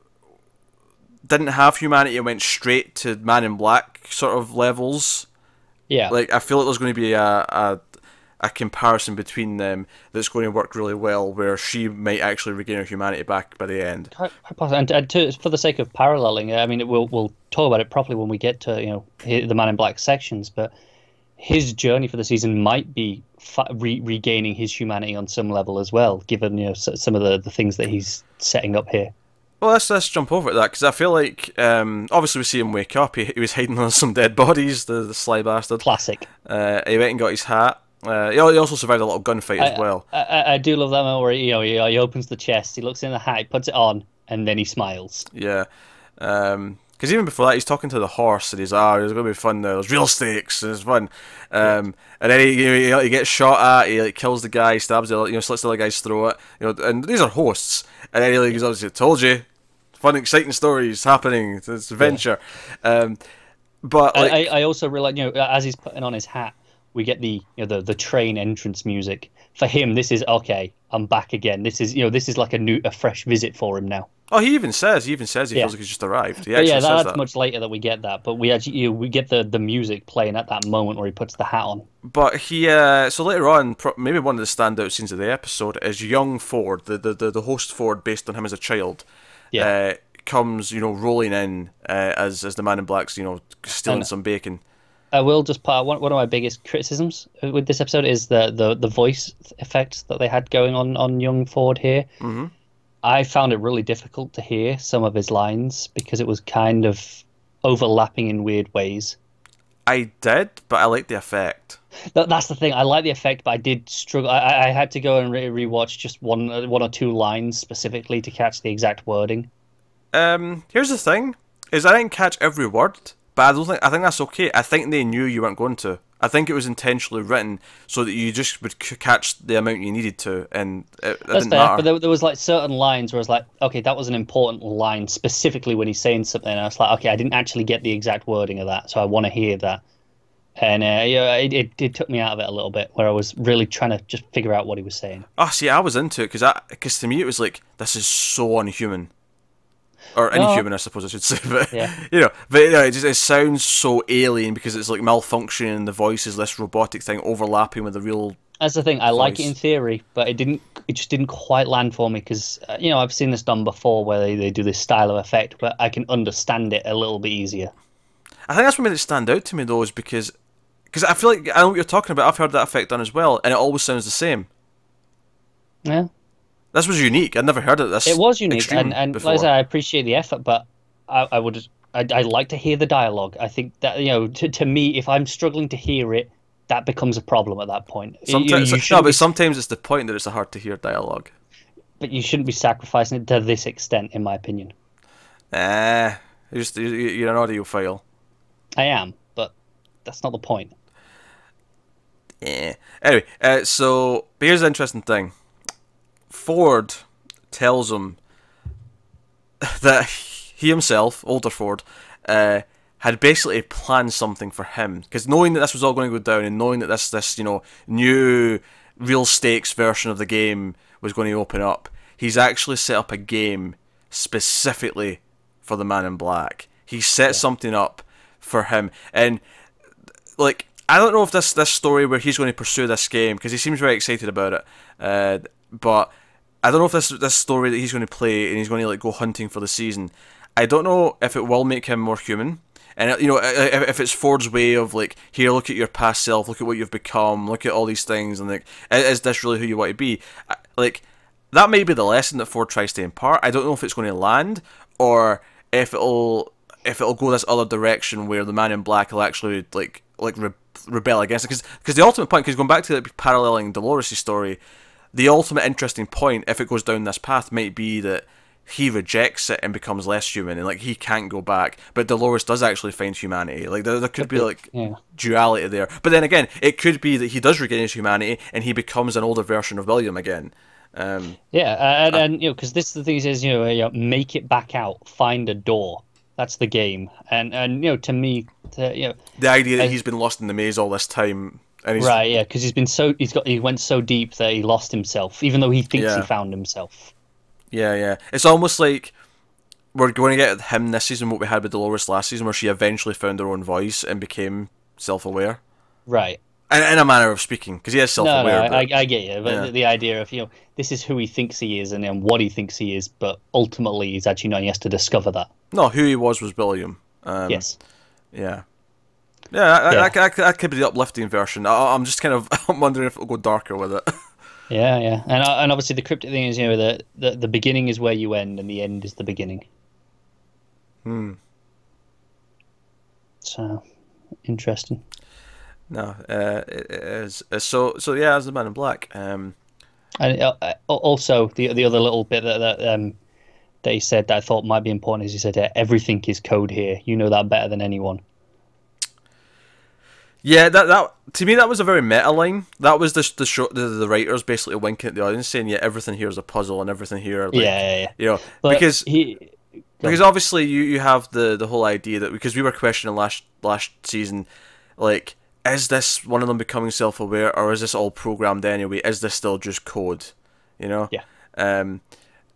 didn't have humanity and went straight to Man in Black sort of levels. Yeah, like I feel like there's going to be a comparison between them that's going to work really well, where she might actually regain her humanity back by the end. And for the sake of paralleling, I mean, we'll talk about it properly when we get to the Man in Black sections, but his journey for the season might be regaining his humanity on some level as well, given some of the things that he's setting up here. Well, let's jump over to that, because I feel like, obviously we see him wake up, he was hiding on some dead bodies, the sly bastard. Classic. He went and got his hat. He also survived a little gunfight as well. I do love that moment where he opens the chest, he looks in the hat, he puts it on, and then he smiles. Yeah. Because even before that, he's talking to the horse, and he's it's going to be fun now. There's real stakes, and it's fun. And then he gets shot at. He kills the guy, stabs the slits the other guy's throat. And these are hosts. And then he goes, "I told you, fun, exciting stories happening. It's adventure." Yeah. But like, I also realize, as he's putting on his hat, we get the train entrance music. For him, this is okay. I'm back again. This is like a fresh visit for him now. Oh, he even says he feels like he's just arrived. That's much later that we get that. But we actually we get the music playing at that moment where he puts the hat on. But he so later on, maybe one of the standout scenes of the episode is young Ford, the host Ford, based on him as a child. Yeah. Comes rolling in as the Man in Black's stealing some bacon. I will just part one of my biggest criticisms with this episode is the voice effect that they had going on young Ford here. Mm-hmm. I found it really difficult to hear some of his lines because it was kind of overlapping in weird ways. I did, but I liked the effect. That's the thing. I like the effect, but I did struggle. I had to go and rewatch just one or two lines specifically to catch the exact wording. Here's the thing: is I didn't catch every word. But I think that's okay. I think they knew you weren't going to. I think it was intentionally written so that you just would catch the amount you needed to, and it didn't matter. But there was like certain lines where I was like, okay, that was an important line specifically when he's saying something. And I was like, okay, I didn't actually get the exact wording of that, so I want to hear that. And it took me out of it a little bit, where I was really trying to just figure out what he was saying. Oh, see, I was into it because to me it was like, this is so unhuman. Or inhuman, I suppose I should say, but it sounds so alien because it's like malfunctioning, and the voice is this robotic thing overlapping with the real That's the thing. I like it voice. in theory, but it just didn't quite land for me because I've seen this done before where they do this style of effect, but I can understand it a little bit easier. I think that's what made it stand out to me though, is because I feel like I know what you're talking about. I've heard that effect done as well, and it always sounds the same. Yeah, This was unique. I'd never heard it this it was unique, extreme and before. like I said, I appreciate the effort, but I'd like to hear the dialogue. I think that to me, if I'm struggling to hear it, that becomes a problem at that point. Sometimes, You no, shouldn't but be, sometimes it's the point that it's a hard to hear dialogue. but you shouldn't be sacrificing it to this extent, in my opinion. You're an audiophile. I am, but that's not the point. Anyway, but here's the interesting thing. Ford tells him that he himself, older Ford, had basically planned something for him, because knowing that this was all going to go down, and knowing that this new real stakes version of the game was going to open up, he's actually set up a game specifically for the Man in Black. He set something up for him, and like, I don't know if this story where he's going to pursue this game, because he seems very excited about it, but I don't know if this story that he's going to play and he's going to like go hunting for the season, I don't know if it will make him more human. And if it's Ford's way of like, here, look at your past self, look at what you've become, look at all these things, and like, is this really who you want to be? Like, that may be the lesson that Ford tries to impart. I don't know if it's going to land, or if it'll go this other direction where the Man in Black will actually rebel against it. Because the ultimate point, because going back to like, paralleling Dolores' story, the ultimate interesting point, if it goes down this path, might be that he rejects it and becomes less human, and like he can't go back. But Dolores does actually find humanity. Like there could be like duality there. But then again, it could be that he does regain his humanity and he becomes an older version of William again. And because this is the thing is make it back out, find a door. That's the game, and to me, the idea that he's been lost in the maze all this time, and he's, because he went so deep that he lost himself, even though he thinks he found himself. Yeah. It's almost like we're going to get him this season what we had with Dolores last season, where she eventually found her own voice and became self-aware. Right. In a manner of speaking, because he is self-aware. No, I get you. But the idea of, this is who he thinks he is and then what he thinks he is, but ultimately he's actually not. He has to discover that. No, who he was William. Yes. Yeah. Yeah, that could be the uplifting version. I'm just kind of I'm wondering if it'll go darker with it. Yeah. And obviously the cryptic thing is, the beginning is where you end and the end is the beginning. So, interesting. No, it is. So yeah, as the Man in Black. And also the other little bit that he said that I thought might be important is he said everything is code here. You know that better than anyone. Yeah, that to me that was a very meta line. That was the writers basically winking at the audience, saying, "Yeah, everything here is a puzzle, and everything here, like, But because obviously you have the whole idea that, because we were questioning last season, like, is this one of them becoming self-aware, or is this all programmed anyway? Is this still just code? Yeah.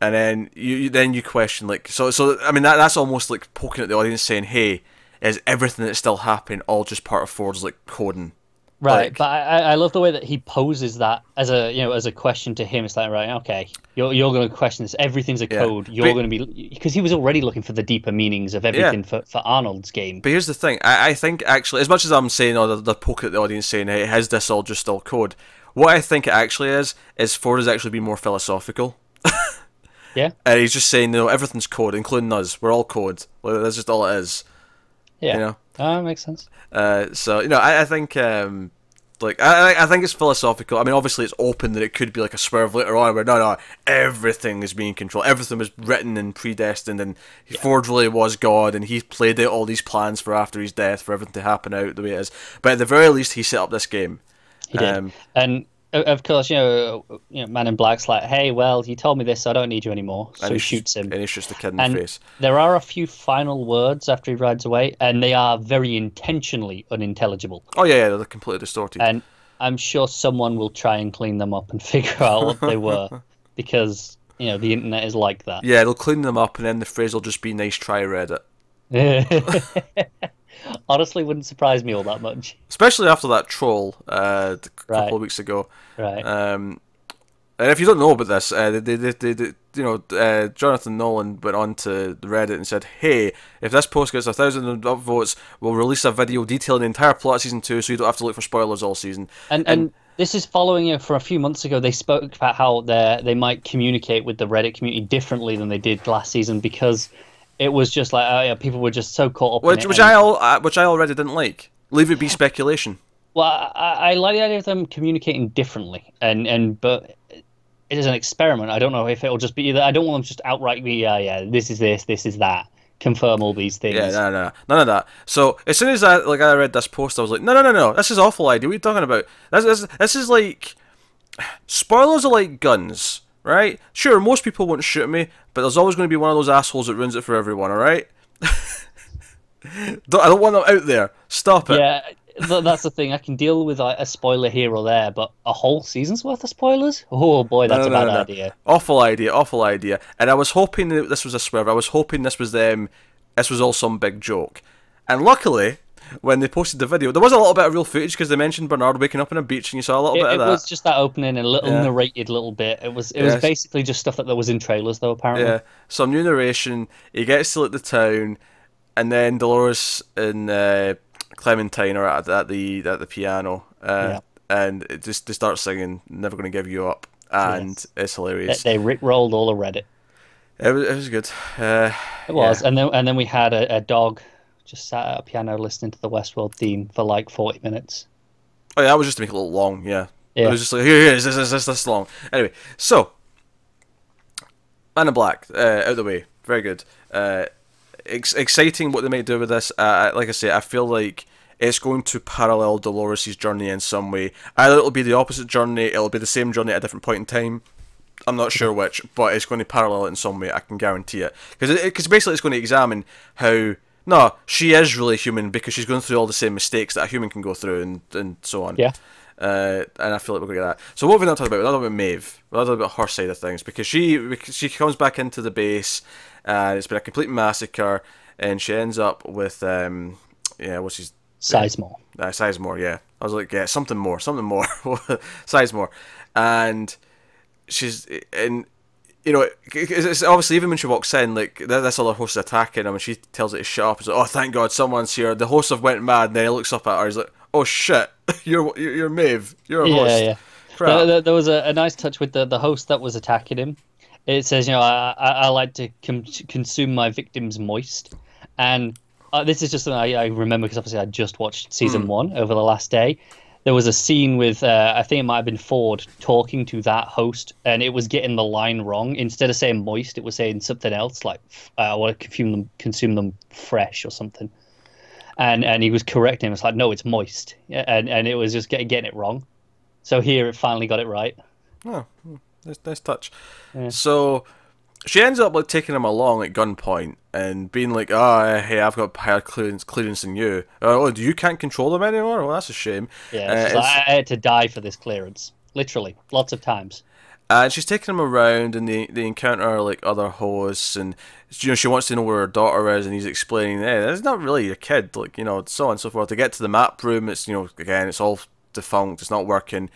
And then you question, like, so I mean that's almost like poking at the audience, saying, hey, is everything that's still happening all just part of Ford's like coding? Right, like, but I love the way that he poses that as a question to him. It's like, right, okay, you're going to question this. Everything's a code. You're going to be, because he was already looking for the deeper meanings of everything for Arnold's game. But here's the thing: I think actually, as much as I'm saying, they're poking at the audience, saying, "Hey, is this all just still code?" What I think it actually is Ford is actually being more philosophical. Yeah, and he's just saying, everything's code, including us. We're all code. That's just all it is. Yeah, that makes sense. So I think I think it's philosophical. I mean, obviously it's open that it could be like a swerve later on where no, everything is being controlled. Everything was written and predestined, and Ford really was God, and he played out all these plans for after his death for everything to happen out the way it is. But at the very least, he set up this game. He did, and of course, Man in Black's like, hey, well, you told me this, so I don't need you anymore. So he shoots him. And he shoots the kid in the face. There are a few final words after he rides away, and they are very intentionally unintelligible. Oh, yeah, they're completely distorted. And I'm sure someone will try and clean them up and figure out what they were, because, the internet is like that. Yeah, they'll clean them up, and then the phrase will just be, nice try, Reddit. Honestly, wouldn't surprise me all that much. Especially after that troll a couple Right, of weeks ago. right. And if you don't know about this, Jonathan Nolan went on to Reddit and said, "Hey, if this post gets 1,000 upvotes, we'll release a video detailing the entire plot of season 2, so you don't have to look for spoilers all season." And this is following, for a few months ago, they spoke about how they might communicate with the Reddit community differently than they did last season because it was just like people were just so caught up in it. Which I already didn't like. Leave it be speculation. Well, I like the idea of them communicating differently, but it is an experiment. I don't know if it'll just be either. I don't want them to just outright be, this is this, this is that. Confirm all these things. Yeah, no, none of that. So as soon as I read this post, I was like, no, this is awful idea. What are you talking about? This is like spoilers are like guns, right? Sure, most people won't shoot me, but there's always going to be one of those assholes that ruins it for everyone. All right? I don't want them out there. Stop it. Yeah. That's the thing. I can deal with like a spoiler here or there, but a whole season's worth of spoilers? Oh boy, that's a bad idea. Awful idea. And I was hoping that this was a swerve. I was hoping this was them. This was all some big joke. And luckily, when they posted the video, there was a little bit of real footage because they mentioned Bernard waking up on a beach, and you saw a little bit of that. It was just that opening and a little narrated little bit. It was basically just stuff that was in trailers, though. Apparently, yeah. Some new narration. He gets to the town, and then Dolores and Clementine are at the piano, and they start singing "Never Gonna Give You Up," and it's hilarious. They rickrolled all of Reddit. It was good. It was, and then we had a dog just sat at a piano listening to the Westworld theme for like 40 minutes. Oh yeah, that was just to make it a little long. Yeah. It was just like here, this long. Anyway, so Man in Black out of the way, very good. Exciting what they might do with this. Like I say, I feel like it's going to parallel Dolores' journey in some way. Either it'll be the opposite journey, it'll be the same journey at a different point in time. I'm not sure which, but it's going to parallel it in some way. I can guarantee it. Because basically it's going to examine how... No, she is really human because she's going through all the same mistakes that a human can go through and so on. Yeah. And I feel like we're going to get that. So what have we not talked about? We're not talking about Maeve. We're not talking about her side of things because she comes back into the base and it's been a complete massacre and she ends up with... what's his... Sizemore. Sizemore, yeah. I was like, yeah, something more. Sizemore. And she's in, it's obviously even when she walks in, like this other host is attacking him, and she tells it to shut up. He's like, oh, thank God, someone's here. The host have went mad, and then he looks up at her. He's like, oh shit, you're Maeve, you're a host. Yeah. Crap. There was a nice touch with the host that was attacking him. It says, I like to consume my victims moist, and this is just something I remember because obviously I just watched season 1 over the last day. There was a scene with, I think it might have been Ford talking to that host, and it was getting the line wrong. Instead of saying moist, it was saying something else, like I want to consume them fresh or something. And he was correcting him. It's like, no, it's moist. And it was just getting it wrong. So here it finally got it right. Oh, nice touch. Yeah. So she ends up like taking him along at gunpoint and being like, hey, I've got higher clearance than you. You can't control them anymore? Well, that's a shame. Yeah, like, I had to die for this clearance. Literally, lots of times. And she's taking him around, and they encounter like other hosts, and she wants to know where her daughter is, and he's explaining, hey, that's not really your kid, like so on and so forth. They get to the map room, it's again, it's all defunct, it's not working,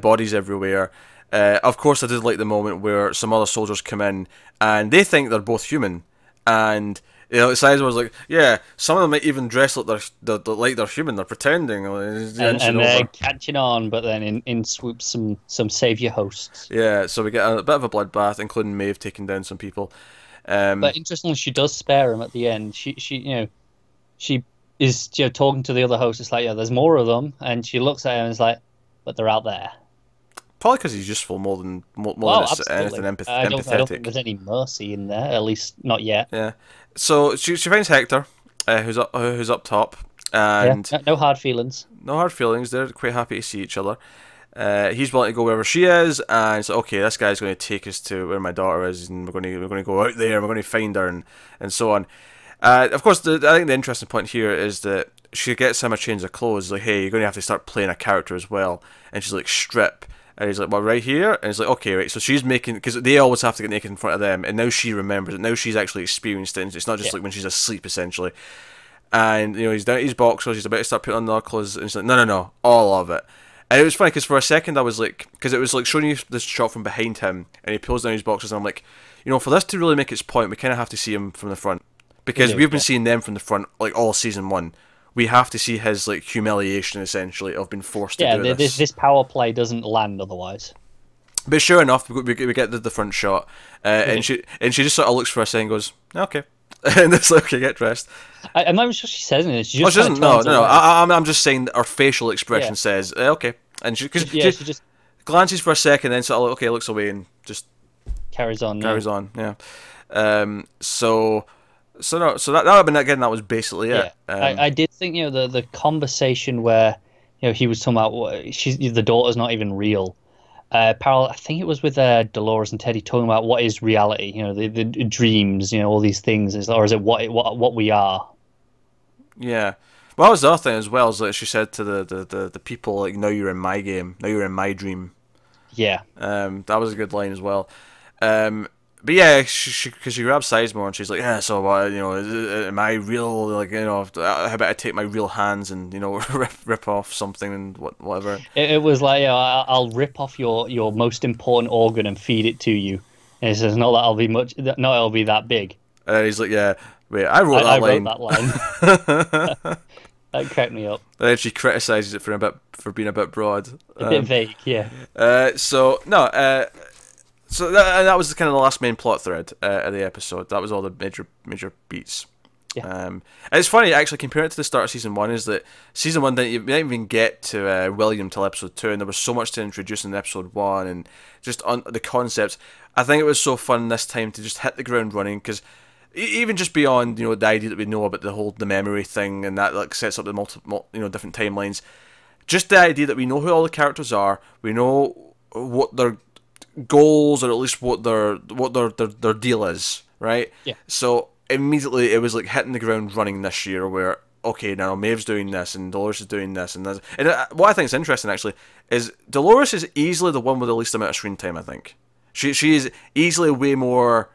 bodies everywhere. Of course, I did like the moment where some other soldiers come in, and they think they're both human, and Sizemore was like, yeah, some of them might even dress like they're human, they're pretending, and they're catching on, but then in swoops some savior hosts. Yeah, so we get a bit of a bloodbath, including Maeve taking down some people. But interestingly, she does spare him at the end. She is talking to the other host. It's like, yeah, there's more of them, and she looks at him and is like, but they're out there. Probably because he's useful more than anything empathetic. I don't think there's any mercy in there, at least not yet. Yeah. So she finds Hector, who's up top, and no hard feelings. No hard feelings. They're quite happy to see each other. He's willing to go wherever she is, and it's like, okay, this guy's going to take us to where my daughter is, and we're going to go out there, and we're going to find her, and so on. Of course, I think the interesting point here is that she gets him a change of clothes. Like, hey, you're going to have to start playing a character as well, and she's like, strip. And he's like, well, right here? And he's like, okay, right. So she's making... Because they always have to get naked in front of them. And now she remembers it. Now she's actually experienced it. And it's not just like when she's asleep, essentially. and he's down to his boxers, he's about to start putting on the clothes, and he's like, no, all of it. And it was funny because for a second I was like, because it was like showing you this shot from behind him, and he pulls down his boxers, and I'm like, for this to really make its point, we kind of have to see him from the front, because we've been seeing them from the front like all season 1. We have to see his like humiliation essentially of being forced to do this. This power play doesn't land otherwise. But sure enough, we get the front shot, and she just sort of looks for a second and goes, okay. And it's like, okay, get dressed. I'm not even sure she says anything. She just she doesn't. No. I'm just saying that her facial expression says, okay. And she just glances for a second, and then sort of like, okay, looks away and just carries on. Yeah. So that was basically it. I did think the conversation where he was talking about the daughter's not even real. Parallel, I think it was with Dolores and Teddy talking about what is reality. The dreams. All these things, or is it what we are? Yeah. Well, that was the other thing as well. Is that she said to the people, like, now you're in my game, now you're in my dream. Yeah. That was a good line as well. But yeah, because she grabs Sizemore and she's like, yeah, so what, am I real? Like, how about I take my real hands and, rip off something and whatever. It was like, I'll rip off your most important organ and feed it to you. And he says, no, it'll be that big. He's like, yeah, wait, I wrote that line. That cracked me up. And then she criticises it for being a bit broad. A bit vague, yeah. So that was kind of the last main plot thread of the episode. That was all the major beats. Yeah. And it's funny, actually, comparing it to the start of season 1, is that season 1 didn't even get to William till episode 2, and there was so much to introduce in episode 1, and just on the concepts. I think it was so fun this time to just hit the ground running, because even just beyond the idea that we know about the memory thing, and that like sets up the multiple different timelines, just the idea that we know who all the characters are, we know what their goals, or at least what their deal is, right? Yeah. So immediately it was like hitting the ground running this year, where okay, now Maeve's doing this and Dolores is doing this and this. And what I think is interesting actually is Dolores is easily the one with the least amount of screen time. I think she is easily way more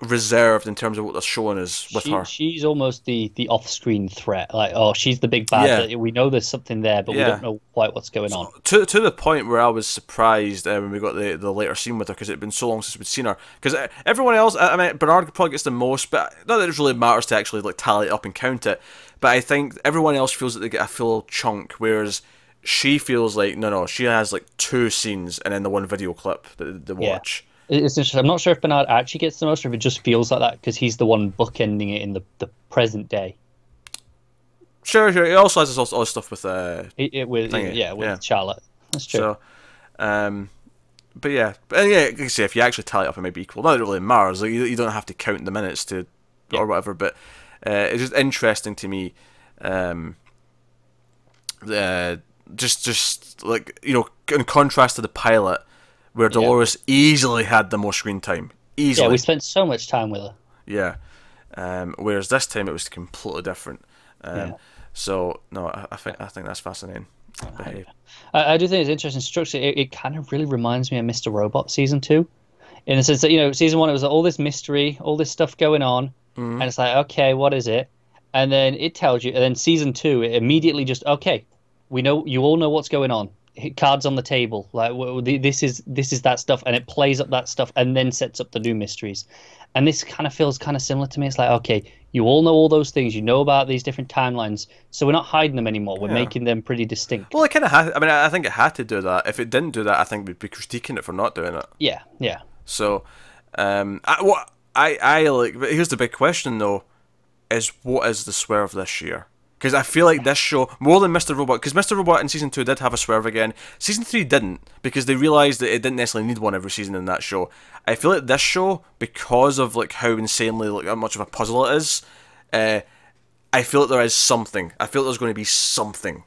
reserved in terms of what they're showing us with her. She's almost the off-screen threat. Like, oh, she's the big bad. Yeah. We know there's something there, but we don't know quite what's going on. To the point where I was surprised when we got the later scene with her, because it had been so long since we'd seen her. Because everyone else, I mean, Bernard probably gets the most, but not that it really matters to actually like tally it up and count it. But I think everyone else feels that they get a full chunk, whereas she feels like no, she has like 2 scenes and then the one video clip that they watch. It's interesting. I'm not sure if Bernard actually gets the most, or if it just feels like that because he's the one bookending it in the present day. Sure. He also has this other stuff with with Charlotte. That's true. So, but yeah, like I say, if you actually tally it up, it might be equal. Not that it really matters. Like, you don't have to count the minutes or whatever. But it's just interesting to me. Just like in contrast to the pilot, where Dolores easily had the most screen time. Easily. Yeah, we spent so much time with her. Yeah. Whereas this time it was completely different. So no, I think that's fascinating. I do think it's interesting structure. It kind of really reminds me of Mr. Robot season 2, in the sense that season 1 it was like all this mystery, all this stuff going on, and it's like, okay, what is it? And then it tells you, and then season 2 it immediately just, okay, we know, you all know what's going on. Cards on the table, like this is that stuff, and it plays up that stuff and then sets up the new mysteries. And this kind of feels kind of similar to me. It's like, okay, you all know all those things, you know about these different timelines, so we're not hiding them anymore, we're making them pretty distinct. Well, it kind of had, I mean, I think it had to do that. If it didn't do that, I think we'd be critiquing it for not doing it. Yeah. So I like, but here's the big question though, is what is the swerve this year? Because I feel like this show, more than Mr. Robot, because Mr. Robot in season 2 did have a swerve again. Season 3 didn't, because they realised that it didn't necessarily need one every season in that show. I feel like this show, because of like how insanely, like how much of a puzzle it is, I feel like there is something. I feel like there's going to be something.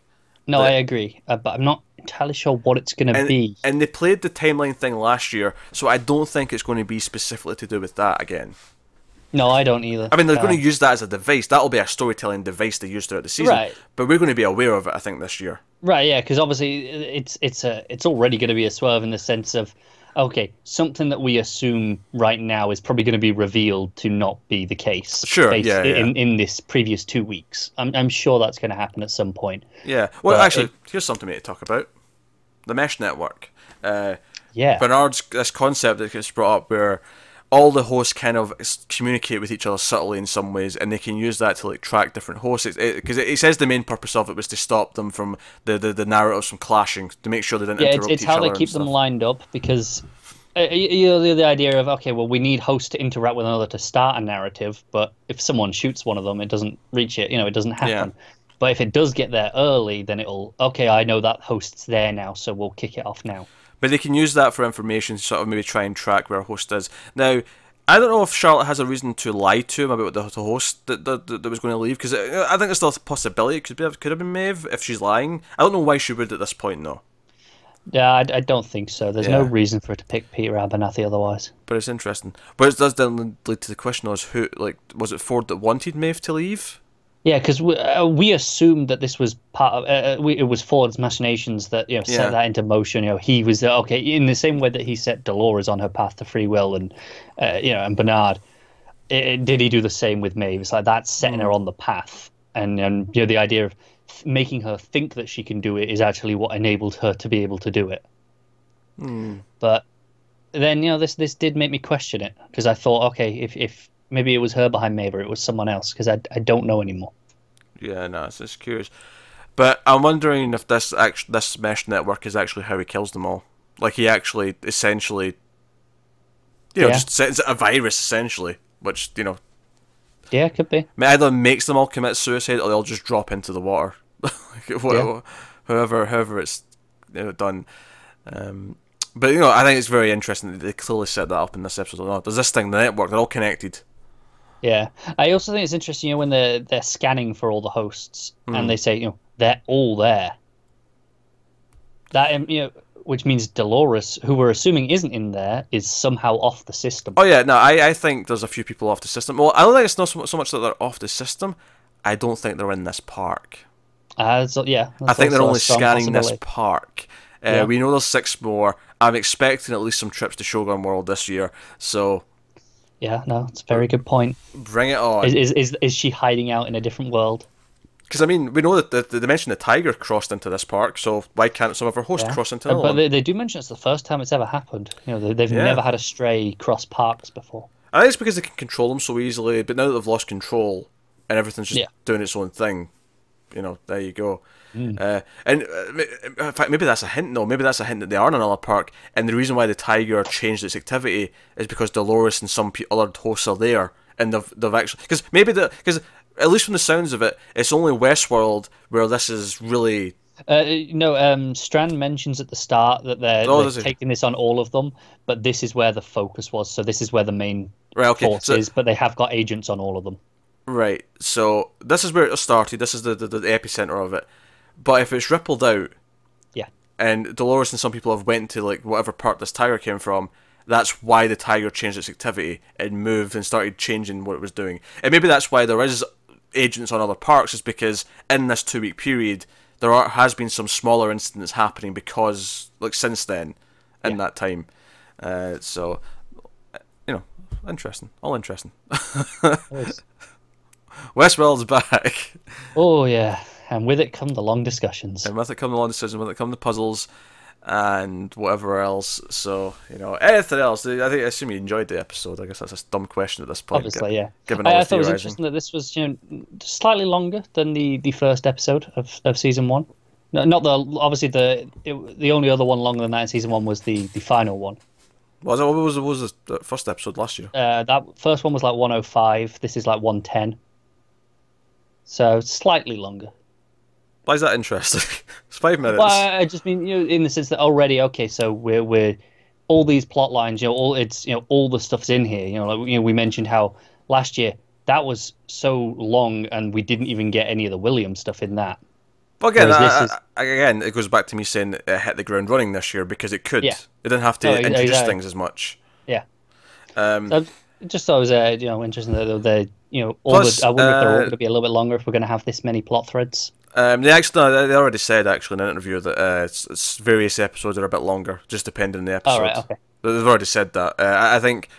No, I agree, but I'm not entirely sure what it's going to be. And they played the timeline thing last year, so I don't think it's going to be specifically to do with that again. No, I don't either. I mean, they're going to use that as a device. That'll be a storytelling device they use throughout the season. Right. But we're going to be aware of it, I think, this year. Right, yeah, because obviously it's already going to be a swerve in the sense of, okay, something that we assume right now is probably going to be revealed to not be the case. Sure, based yeah, yeah. in this previous 2 weeks. I'm sure that's going to happen at some point. Yeah. Well, But actually, here's something to talk about: the mesh network. yeah, Bernard's this concept that gets brought up where all the hosts kind of communicate with each other subtly in some ways, and they can use that to like track different hosts. Because it says the main purpose of it was to stop them from the narratives from clashing, to make sure they didn't interrupt it's each how other they and keep them stuff. lined up because the idea of okay, well, we need hosts to interact with another to start a narrative, but if someone shoots one of them, it doesn't reach it. It doesn't happen. Yeah. But if it does get there early, then it'll okay. I know that host's there now, so we'll kick it off now. But they can use that for information to sort of maybe try and track where a host is. Now, I don't know if Charlotte has a reason to lie to him about the host that was going to leave, because I think there's still a possibility. Could have been Maeve if she's lying. I don't know why she would at this point, though. Yeah, I don't think so. There's no reason for her to pick Peter Abernathy otherwise. But it's interesting. But it does then lead to the question: was was it Ford that wanted Maeve to leave? Yeah, because we assumed that this was part of it was Ford's machinations that set that into motion. He was okay in the same way that he set Dolores on her path to free will, and and Bernard. Did he do the same with Maeve? It's like that's setting her on the path, and the idea of making her think that she can do it is actually what enabled her to be able to do it. But then this did make me question it, because I thought, okay, if maybe it was her behind Maeve or it was someone else, because I don't know anymore. Yeah, no, it's just curious. But I'm wondering if this mesh network is actually how he kills them all. Like he actually essentially, just sends a virus essentially, which Yeah, could be. either makes them all commit suicide or they'll just drop into the water. However it's done. But I think it's very interesting that they clearly set that up in this episode. No, there's this thing, the network, they're all connected. Yeah, I also think it's interesting, when they're scanning for all the hosts and they say, they're all there. That which means Dolores, who we're assuming isn't in there, is somehow off the system. Oh yeah, no, I think there's a few people off the system. Well, I don't think it's not so much that they're off the system. I don't think they're in this park. I think they're only scanning this park. We know there's 6 more. I'm expecting at least some trips to Shogun World this year. So. Yeah, no, it's a very good point. Bring it on. Is she hiding out in a different world? Because, we know that they mentioned the tiger crossed into this park, so why can't some of her hosts cross into another one? But they do mention it's the first time it's ever happened. They've never had a stray cross parks before. I think it's because they can control them so easily, but now that they've lost control and everything's just doing its own thing, there you go. And in fact, maybe that's a hint, though. Maybe that's a hint that they are in another park, and the reason why the tiger changed its activity is because Dolores and some other hosts are there, and they've actually because at least from the sounds of it, it's only Westworld where this is really. Strand mentions at the start that they're taking this on all of them, but this is where the focus was. So this is where the main force is, but they have got agents on all of them. Right. So this is where it started. This is the epicenter of it. But if it's rippled out, and Dolores and some people have went to whatever part this tiger came from, that's why the tiger changed its activity and moved and started changing what it was doing. And maybe that's why there is agents on other parks, is because in this 2-week period there has been some smaller incidents happening because since then in that time. So interesting, all interesting. Westworld's back. Oh yeah. And with it come the long discussions. And with it come the long decisions, with it come the puzzles, and whatever else. So, anything else? I assume you enjoyed the episode. I guess that's a dumb question at this point. Obviously, yeah. Given all I the thought it was theorizing. interesting that this was, slightly longer than the first episode of season 1. No, not obviously the only other one longer than that in season 1 was the final one. What was the first episode last year? That first one was 105. This is 110. So slightly longer. Why is that interesting? It's 5 minutes. Well, I just mean, in the sense that already, okay, so we're all these plot lines, all the stuff's in here. We mentioned how last year that was so long, and we didn't even get any of the William stuff in that. But again, it goes back to me saying it hit the ground running this year because it could. Yeah. It didn't have to introduce things as much. Yeah. So just thought it was interesting that they I wonder if they're all going to be a little bit longer if we're going to have this many plot threads. They already said in an interview that it's various episodes are a bit longer, just depending on the episode. Oh, right, okay. They've already said that. I think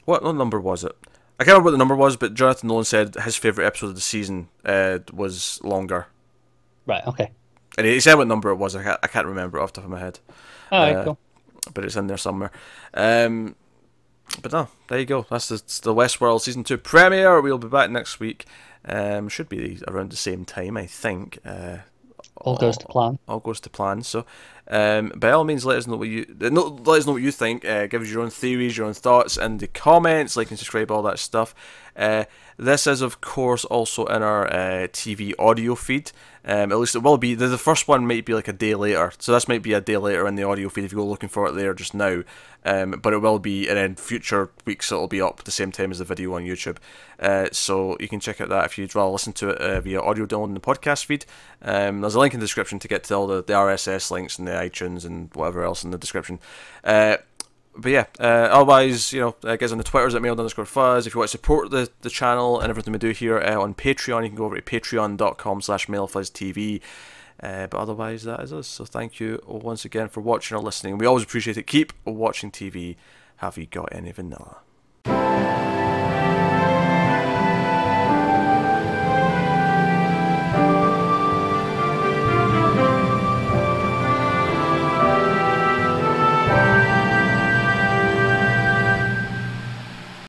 what number was it? I can't remember what the number was, but Jonathan Nolan said his favourite episode of the season was longer. Right. Okay. And he said what number it was. I can't remember it off the top of my head. All right. Cool. But it's in there somewhere. But no, there you go. That's the Westworld season 2 premiere. We'll be back next week. Should be around the same time, I think. All goes to plan. All goes to plan. So, by all means, let us know what you think. Give us your own theories, your own thoughts in the comments. Like and subscribe, all that stuff. This is, of course, also in our TV audio feed. At least it will be. The first one might be like a day later, so this might be a day later in the audio feed if you go looking for it there just now. But it will be, and in future weeks it'll be up at the same time as the video on YouTube. So you can check out that if you'd rather listen to it via audio download in the podcast feed. There's a link in the description to get to all the RSS links and the iTunes and whatever else in the description. But yeah, otherwise, guys on the Twitters at mail_fuzz. If you want to support the channel and everything we do here on Patreon, you can go over to patreon.com/mailfuzztv. But otherwise, that is us. So thank you once again for watching or listening. We always appreciate it. Keep watching TV. Have you got any vanilla?